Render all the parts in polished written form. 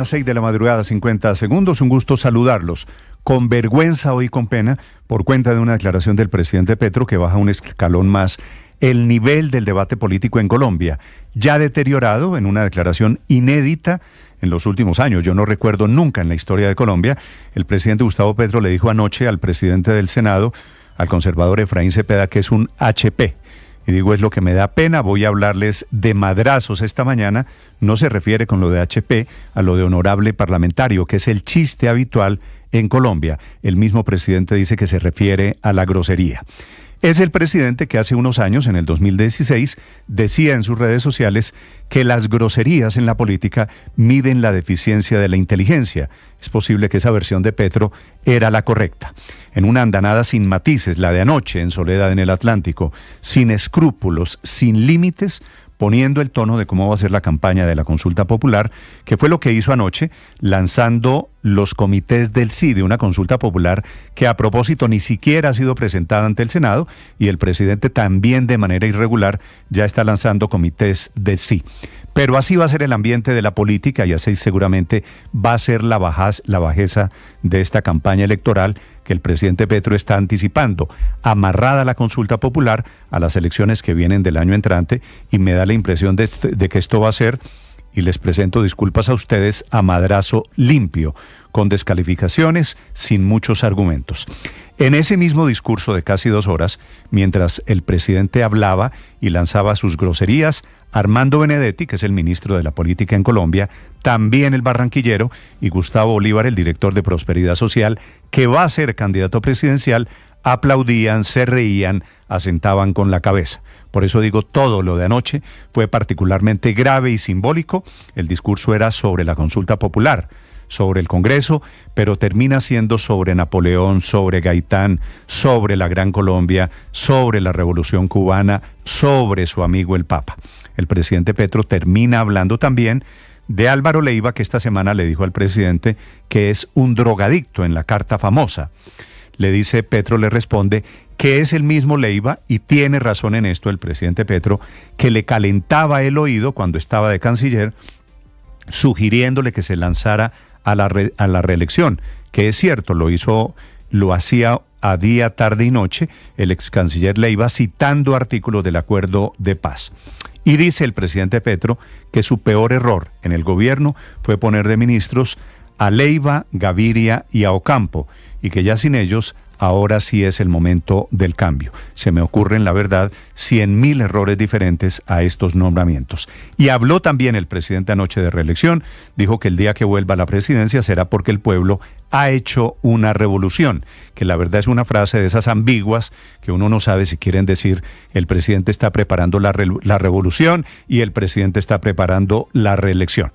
Las 6 de la madrugada, 50 segundos. Un gusto saludarlos. Con vergüenza o con pena, por cuenta de una declaración del presidente Petro que baja un escalón más el nivel del debate político en Colombia, ya deteriorado en una declaración inédita en los últimos años. Yo no recuerdo nunca en la historia de Colombia. El presidente Gustavo Petro le dijo anoche al presidente del Senado, al conservador Efraín Cepeda, que es un HP. Y digo, es lo que me da pena, voy a hablarles de madrazos esta mañana. No se refiere con lo de HP a lo de honorable parlamentario, que es el chiste habitual en Colombia. El mismo presidente dice que se refiere a la grosería. Es el presidente que hace unos años, en el 2016, decía en sus redes sociales que las groserías en la política miden la deficiencia de la inteligencia. Es posible que esa versión de Petro era la correcta. En una andanada sin matices, la de anoche en Soledad en el Atlántico, sin escrúpulos, sin límites, poniendo el tono de cómo va a ser la campaña de la consulta popular, que fue lo que hizo anoche, lanzando los comités del sí, de una consulta popular que a propósito ni siquiera ha sido presentada ante el Senado, y el presidente también de manera irregular ya está lanzando comités del sí. Pero así va a ser el ambiente de la política y así seguramente va a ser la bajeza de esta campaña electoral que el presidente Petro está anticipando, amarrada la consulta popular a las elecciones que vienen del año entrante, y me da la impresión de que esto va a ser, y les presento disculpas a ustedes, a madrazo limpio, con descalificaciones, sin muchos argumentos. En ese mismo discurso de casi 2 horas, mientras el presidente hablaba y lanzaba sus groserías, Armando Benedetti, que es el ministro de la Política en Colombia, también el barranquillero, y Gustavo Bolívar, el director de Prosperidad Social, que va a ser candidato presidencial, aplaudían, se reían, asentaban con la cabeza. Por eso digo, todo lo de anoche fue particularmente grave y simbólico. El discurso era sobre la consulta popular, sobre el Congreso, pero termina siendo sobre Napoleón, sobre Gaitán, sobre la Gran Colombia, sobre la Revolución Cubana, sobre su amigo el Papa. El presidente Petro termina hablando también de Álvaro Leiva, que esta semana le dijo al presidente que es un drogadicto en la carta famosa. Le dice, Petro le responde que es el mismo Leiva, y tiene razón en esto el presidente Petro, que le calentaba el oído cuando estaba de canciller, sugiriéndole que se lanzara a la reelección, que es cierto, lo hacía a día, tarde y noche el ex canciller Leiva, citando artículos del acuerdo de paz. Y dice el presidente Petro que su peor error en el gobierno fue poner de ministros a Leiva, Gaviria y a Ocampo, y que ya sin ellos ahora sí es el momento del cambio. Se me ocurren, la verdad, 100.000 errores diferentes a estos nombramientos. Y habló también el presidente anoche de reelección, dijo que el día que vuelva a la presidencia será porque el pueblo ha hecho una revolución, que la verdad es una frase de esas ambiguas que uno no sabe si quieren decir el presidente está preparando la revolución y el presidente está preparando la reelección.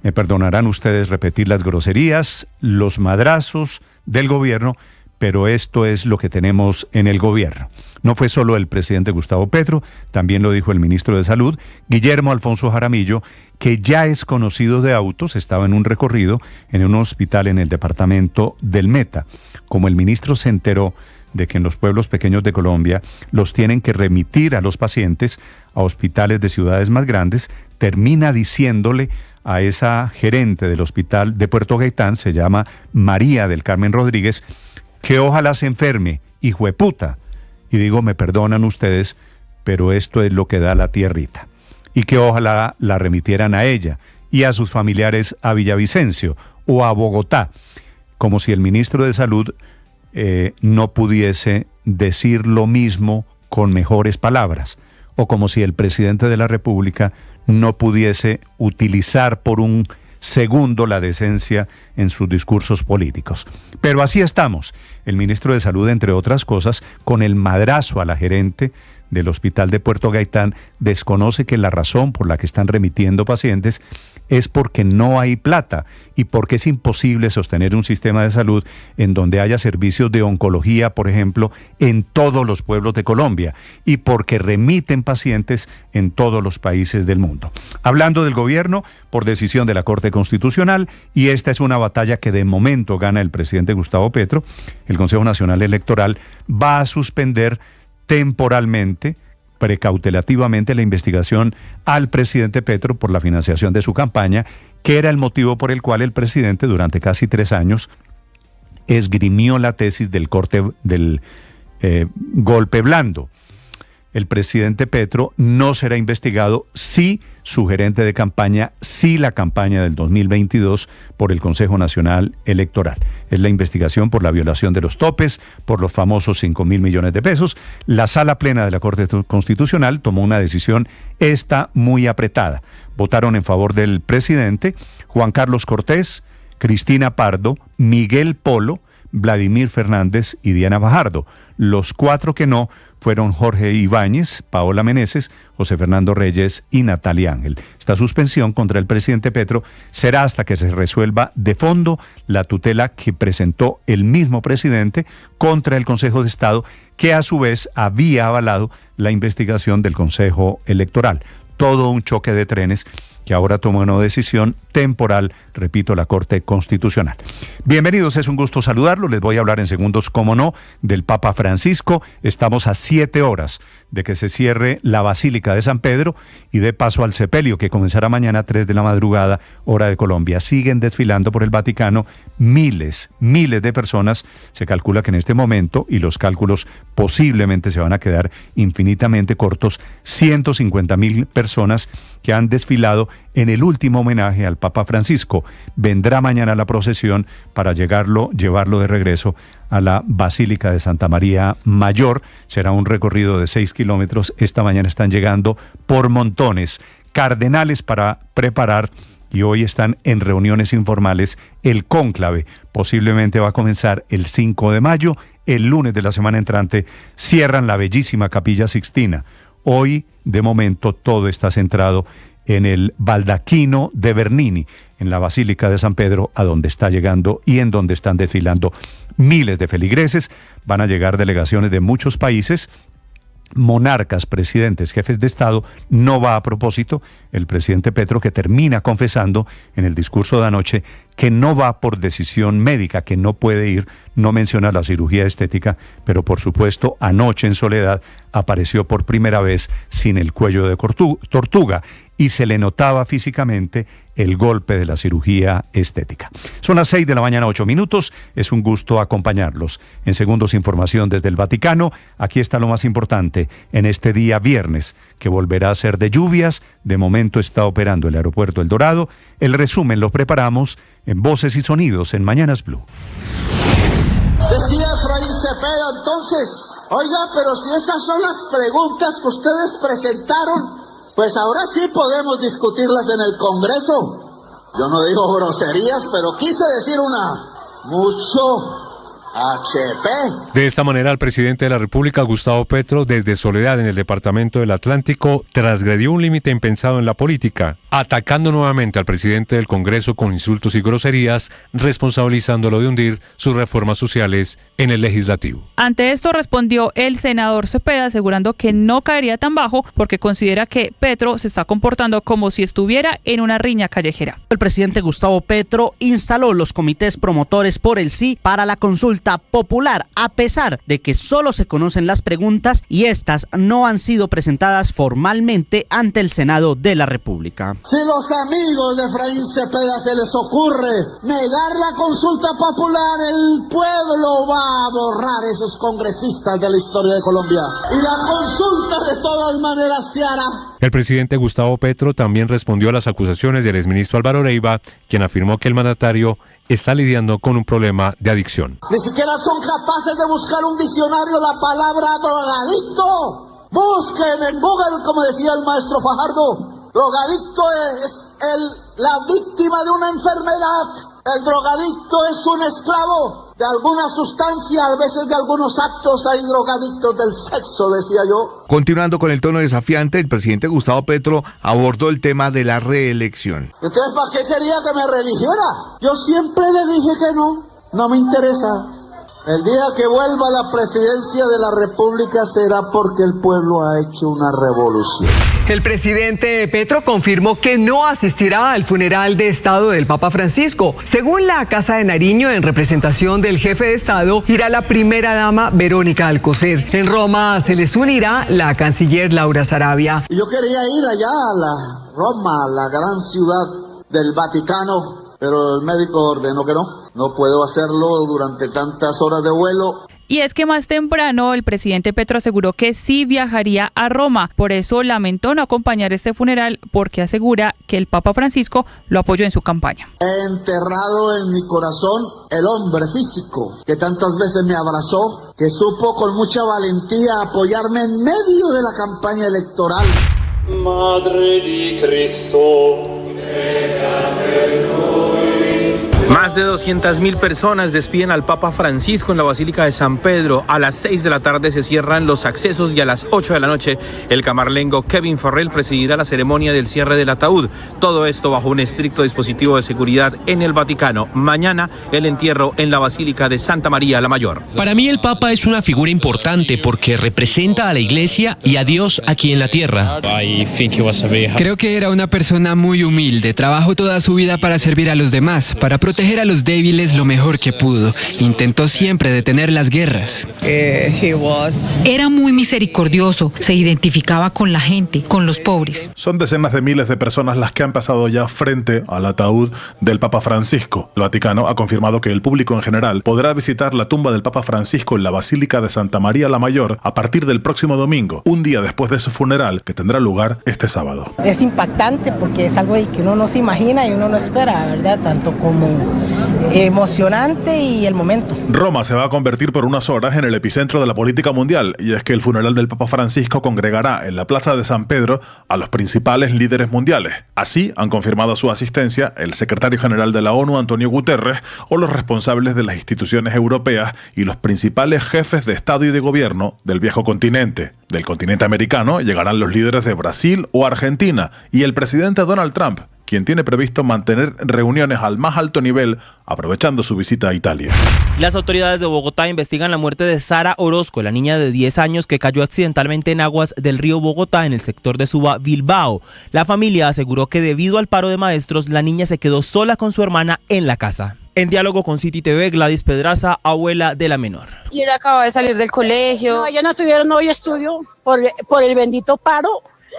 Me perdonarán ustedes repetir las groserías, los madrazos del gobierno, pero esto es lo que tenemos en el gobierno. No fue solo el presidente Gustavo Petro, también lo dijo el ministro de Salud, Guillermo Alfonso Jaramillo, que ya es conocido de autos, estaba en un recorrido en un hospital en el departamento del Meta. Como el ministro se enteró de que en los pueblos pequeños de Colombia los tienen que remitir a los pacientes a hospitales de ciudades más grandes, termina diciéndole a esa gerente del hospital de Puerto Gaitán, se llama María del Carmen Rodríguez, que ojalá se enferme, hijueputa. Y digo, me perdonan ustedes, pero esto es lo que da la tierrita. Y que ojalá la remitieran a ella y a sus familiares a Villavicencio o a Bogotá, como si el ministro de Salud no pudiese decir lo mismo con mejores palabras, o como si el presidente de la República no pudiese utilizar por un segundo la decencia en sus discursos políticos. Pero así estamos. El ministro de Salud, entre otras cosas, con el madrazo a la gerente del hospital de Puerto Gaitán, desconoce que la razón por la que están remitiendo pacientes es porque no hay plata y porque es imposible sostener un sistema de salud en donde haya servicios de oncología, por ejemplo, en todos los pueblos de Colombia, y porque remiten pacientes en todos los países del mundo. Hablando del gobierno, por decisión de la Corte Constitucional, y esta es una batalla que de momento gana el presidente Gustavo Petro, el Consejo Nacional Electoral va a suspender temporalmente precautelativamente la investigación al presidente Petro por la financiación de su campaña, que era el motivo por el cual el presidente durante casi 3 años esgrimió la tesis del golpe blando. El presidente Petro no será investigado si su gerente de campaña, si la campaña del 2022 por el Consejo Nacional Electoral. Es la investigación por la violación de los topes, por los famosos 5.000 millones de pesos. La sala plena de la Corte Constitucional tomó una decisión esta muy apretada. Votaron en favor del presidente Juan Carlos Cortés, Cristina Pardo, Miguel Polo, Vladimir Fernández y Diana Fajardo. Los 4 que no fueron Jorge Ibáñez, Paola Meneses, José Fernando Reyes y Natalia Ángel. Esta suspensión contra el presidente Petro será hasta que se resuelva de fondo la tutela que presentó el mismo presidente contra el Consejo de Estado, que a su vez había avalado la investigación del Consejo Electoral. Todo un choque de trenes que ahora toma una decisión temporal, repito, la Corte Constitucional. Bienvenidos, es un gusto saludarlos. Les voy a hablar en segundos, cómo no, del Papa Francisco. Estamos a 7 horas de que se cierre la Basílica de San Pedro y de paso al sepelio, que comenzará mañana a 3 de la madrugada, hora de Colombia. Siguen desfilando por el Vaticano miles de personas. Se calcula que en este momento, y los cálculos posiblemente se van a quedar infinitamente cortos, 150.000 personas que han desfilado en el último homenaje al Papa Francisco. Vendrá mañana la procesión para llevarlo de regreso a la Basílica de Santa María Mayor. Será un recorrido de 6 kilómetros. Esta mañana están llegando por montones cardenales para preparar, y hoy están en reuniones informales, el cónclave. Posiblemente va a comenzar el 5 de mayo. El lunes de la semana entrante cierran la bellísima Capilla Sixtina. Hoy, de momento, todo está centrado en el baldaquino de Bernini, en la Basílica de San Pedro, a donde está llegando y en donde están desfilando miles de feligreses. Van a llegar delegaciones de muchos países, monarcas, presidentes, jefes de Estado. No va a propósito el presidente Petro, que termina confesando en el discurso de anoche que no va por decisión médica, que no puede ir, no menciona la cirugía estética, pero por supuesto anoche en soledad apareció por primera vez sin el cuello de tortuga y se le notaba físicamente el golpe de la cirugía estética. Son las 6 de la mañana, 8 minutos. Es un gusto acompañarlos. En segundos, información desde el Vaticano. Aquí está lo más importante en este día viernes, que volverá a ser de lluvias. De momento está operando el aeropuerto El Dorado. El resumen lo preparamos en Voces y Sonidos en Mañanas Blue. Decía Efraín Cepeda entonces: oiga, pero si esas son las preguntas que ustedes presentaron, pues ahora sí podemos discutirlas en el Congreso. Yo no digo groserías, pero quise decir una mucho HP. De esta manera, el presidente de la República, Gustavo Petro, desde Soledad, en el departamento del Atlántico, transgredió un límite impensado en la política, atacando nuevamente al presidente del Congreso con insultos y groserías, responsabilizándolo de hundir sus reformas sociales en el legislativo. Ante esto respondió el senador Cepeda, asegurando que no caería tan bajo porque considera que Petro se está comportando como si estuviera en una riña callejera. El presidente Gustavo Petro instaló los comités promotores por el sí para la consulta popular, a pesar de que solo se conocen las preguntas y estas no han sido presentadas formalmente ante el Senado de la República. Si los amigos de Efraín Cepeda se les ocurre negar la consulta popular, el pueblo va a borrar esos congresistas de la historia de Colombia. Y la consulta de todas maneras se hará. El presidente Gustavo Petro también respondió a las acusaciones del exministro Álvaro Leiva, quien afirmó que el mandatario está lidiando con un problema de adicción. Ni siquiera son capaces de buscar un diccionario la palabra drogadicto. Busquen en Google, como decía el maestro Fajardo. Drogadicto es la víctima de una enfermedad. El drogadicto es un esclavo de alguna sustancia, a veces de algunos actos. Hay drogadictos del sexo, decía yo. Continuando con el tono desafiante, el presidente Gustavo Petro abordó el tema de la reelección. Entonces, ¿para qué quería que me reeligiera? Yo siempre le dije que no me interesa. El día que vuelva a la presidencia de la República será porque el pueblo ha hecho una revolución. El presidente Petro confirmó que no asistirá al funeral de Estado del Papa Francisco. Según la Casa de Nariño, en representación del jefe de Estado, irá la primera dama Verónica Alcocer. En Roma se les unirá la canciller Laura Sarabia. Yo quería ir allá a la Roma, la gran ciudad del Vaticano, pero el médico ordenó que no puedo hacerlo durante tantas horas de vuelo. Y es que más temprano el presidente Petro aseguró que sí viajaría a Roma. Por eso lamentó no acompañar este funeral, porque asegura que el Papa Francisco lo apoyó en su campaña. He enterrado en mi corazón el hombre físico que tantas veces me abrazó, que supo con mucha valentía apoyarme en medio de la campaña electoral. Madre di Cristo, Más de 200.000 personas despiden al Papa Francisco en la Basílica de San Pedro. A las 6 de la tarde se cierran los accesos y a las 8 de la noche el camarlengo Kevin Farrell presidirá la ceremonia del cierre del ataúd. Todo esto bajo un estricto dispositivo de seguridad en el Vaticano. Mañana el entierro en la Basílica de Santa María la Mayor. Para mí el Papa es una figura importante porque representa a la Iglesia y a Dios aquí en la tierra. Creo que era una persona muy humilde. Trabajó toda su vida para servir a los demás, para proteger a los débiles lo mejor que pudo. Intentó siempre detener las guerras. Era muy misericordioso, se identificaba con la gente, con los pobres. Son decenas de miles de personas las que han pasado ya frente al ataúd del Papa Francisco. El Vaticano ha confirmado que el público en general podrá visitar la tumba del Papa Francisco en la Basílica de Santa María la Mayor a partir del próximo domingo, un día después de su funeral que tendrá lugar este sábado. Es impactante porque es algo que uno no se imagina y uno no espera, ¿verdad? Tanto como emocionante y el momento. Roma se va a convertir por unas horas en el epicentro de la política mundial, y es que el funeral del Papa Francisco congregará en la Plaza de San Pedro a los principales líderes mundiales. Así han confirmado su asistencia el secretario general de la ONU, Antonio Guterres, o los responsables de las instituciones europeas y los principales jefes de Estado y de Gobierno del viejo continente. Del continente americano llegarán los líderes de Brasil o Argentina y el presidente Donald Trump, quien tiene previsto mantener reuniones al más alto nivel, aprovechando su visita a Italia. Las autoridades de Bogotá investigan la muerte de Sara Orozco, la niña de 10 años que cayó accidentalmente en aguas del río Bogotá en el sector de Suba, Bilbao. La familia aseguró que debido al paro de maestros, la niña se quedó sola con su hermana en la casa. En diálogo con City TV, Gladys Pedraza, abuela de la menor. Y ella acaba de salir del colegio. No, ella no tuvieron hoy estudio por el bendito paro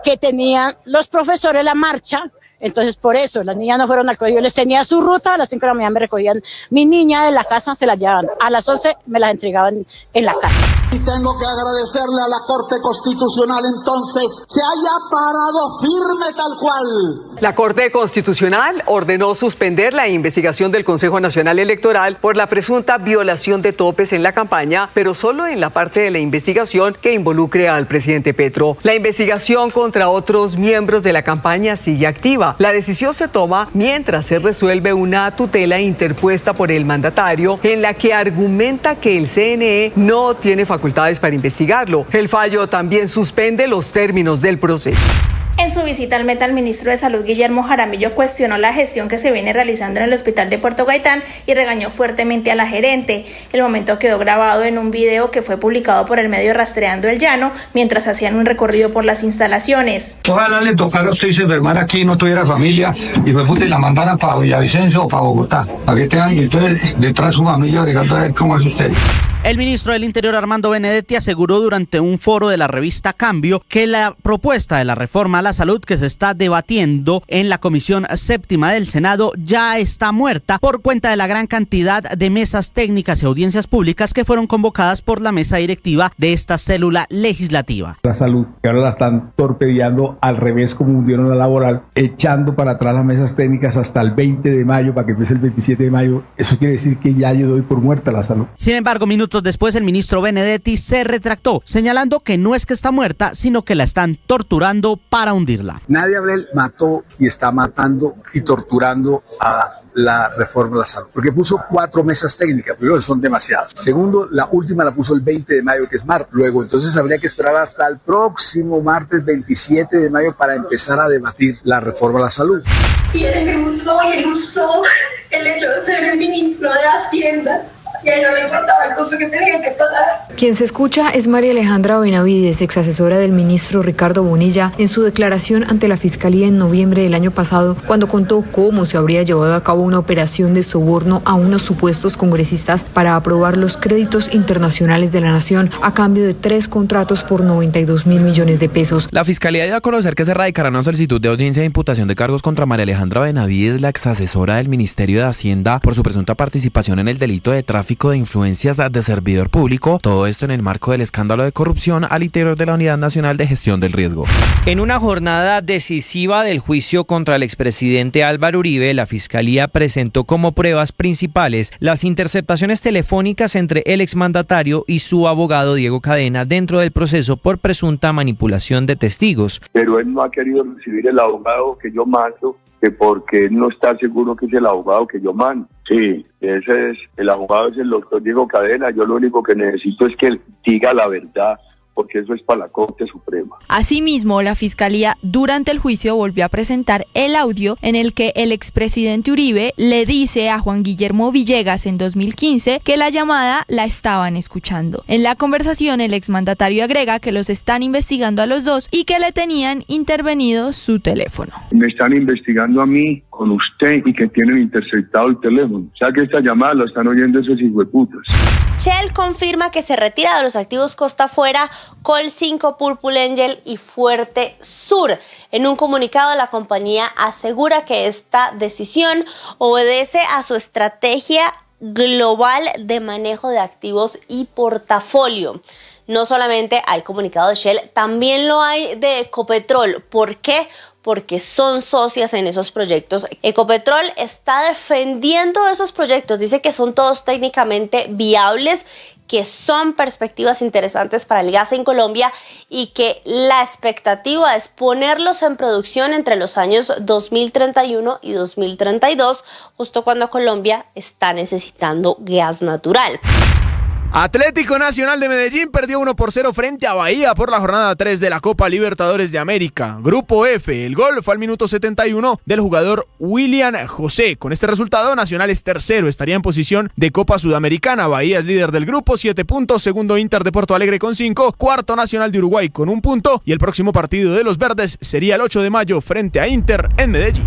que tenían los profesores, la marcha. Entonces, por eso, las niñas no fueron al colegio. Les tenía su ruta, a las 5 de la mañana me recogían mi niña de la casa, se la llevaban. A las 11 me las entregaban en la casa. Y tengo que agradecerle a la Corte Constitucional, entonces, se haya parado firme tal cual. La Corte Constitucional ordenó suspender la investigación del Consejo Nacional Electoral por la presunta violación de topes en la campaña, pero solo en la parte de la investigación que involucre al presidente Petro. La investigación contra otros miembros de la campaña sigue activa. La decisión se toma mientras se resuelve una tutela interpuesta por el mandatario en la que argumenta que el CNE no tiene facultades para investigarlo. El fallo también suspende los términos del proceso. En su visita al Meta, el ministro de Salud, Guillermo Jaramillo, cuestionó la gestión que se viene realizando en el hospital de Puerto Gaitán y regañó fuertemente a la gerente. El momento quedó grabado en un video que fue publicado por el medio Rastreando el Llano mientras hacían un recorrido por las instalaciones. Ojalá le tocara a usted se enfermara aquí, no tuviera familia y la mandaran para Villavicencio o para Bogotá. Para que tengan y entonces detrás su familia llegando a ver cómo es usted. El ministro del Interior, Armando Benedetti, aseguró durante un foro de la revista Cambio que la propuesta de la reforma a la salud que se está debatiendo en la Comisión Séptima del Senado ya está muerta por cuenta de la gran cantidad de mesas técnicas y audiencias públicas que fueron convocadas por la mesa directiva de esta célula legislativa. La salud, que ahora la están torpedeando al revés como hundieron la laboral, echando para atrás las mesas técnicas hasta el 20 de mayo para que empiece el 27 de mayo. Eso quiere decir que ya yo doy por muerta la salud. Sin embargo, minutos después, el ministro Benedetti se retractó, señalando que no es que está muerta, sino que la están torturando para hundirla. Nadia Abreu mató y está matando y torturando a la reforma de la salud, porque puso 4 mesas técnicas. Primero, son demasiadas. Segundo, la última la puso el 20 de mayo, que es martes. Luego, entonces habría que esperar hasta el próximo martes 27 de mayo para empezar a debatir la reforma de la salud. Y él me gustó el hecho de ser el ministro de Hacienda. y a él no le importaba el costo que tenían que pagar. Quien se escucha es María Alejandra Benavides, ex asesora del ministro Ricardo Bonilla, en su declaración ante la Fiscalía en noviembre del año pasado, cuando contó cómo se habría llevado a cabo una operación de soborno a unos supuestos congresistas para aprobar los créditos internacionales de la nación a cambio de 3 contratos por 92.000 millones de pesos. La Fiscalía dio a conocer que se radicará una solicitud de audiencia de imputación de cargos contra María Alejandra Benavides, la ex asesora del Ministerio de Hacienda, por su presunta participación en el delito de tráfico de influencias de servidor público, todo esto en el marco del escándalo de corrupción al interior de la Unidad Nacional de Gestión del Riesgo. En una jornada decisiva del juicio contra el expresidente Álvaro Uribe, la Fiscalía presentó como pruebas principales las interceptaciones telefónicas entre el exmandatario y su abogado Diego Cadena dentro del proceso por presunta manipulación de testigos. Pero él no ha querido recibir el abogado que yo mando, que porque él no está seguro que es el abogado que yo mando. Sí, ese es el abogado, es el doctor Diego Cadena. Yo lo único que necesito es que él diga la verdad, porque eso es para la Corte Suprema. Asimismo, la Fiscalía durante el juicio volvió a presentar el audio en el que el expresidente Uribe le dice a Juan Guillermo Villegas en 2015 que la llamada la estaban escuchando. En la conversación, el exmandatario agrega que los están investigando a los dos y que le tenían intervenido su teléfono. Me están investigando a mí con usted y que tienen interceptado el teléfono. O sea que esta llamada la están oyendo esos hijueputas. Shell confirma que se retira de los activos Costa Afuera, Col 5, Purple Angel y Fuerte Sur. En un comunicado, la compañía asegura que esta decisión obedece a su estrategia global de manejo de activos y portafolio. No solamente hay comunicado de Shell, también lo hay de Ecopetrol. ¿Por qué? Porque son socias en esos proyectos. Ecopetrol está defendiendo esos proyectos, dice que son todos técnicamente viables, que son perspectivas interesantes para el gas en Colombia y que la expectativa es ponerlos en producción entre los años 2031 y 2032, justo cuando Colombia está necesitando gas natural. Atlético Nacional de Medellín perdió 1-0 frente a Bahía por la jornada 3 de la Copa Libertadores de América. Grupo F, el gol fue al minuto 71 del jugador William José. Con este resultado, Nacional es tercero, estaría en posición de Copa Sudamericana. Bahía es líder del grupo, 7 puntos, segundo Inter de Porto Alegre con 5, cuarto Nacional de Uruguay con 1 punto y el próximo partido de los verdes sería el 8 de mayo frente a Inter en Medellín.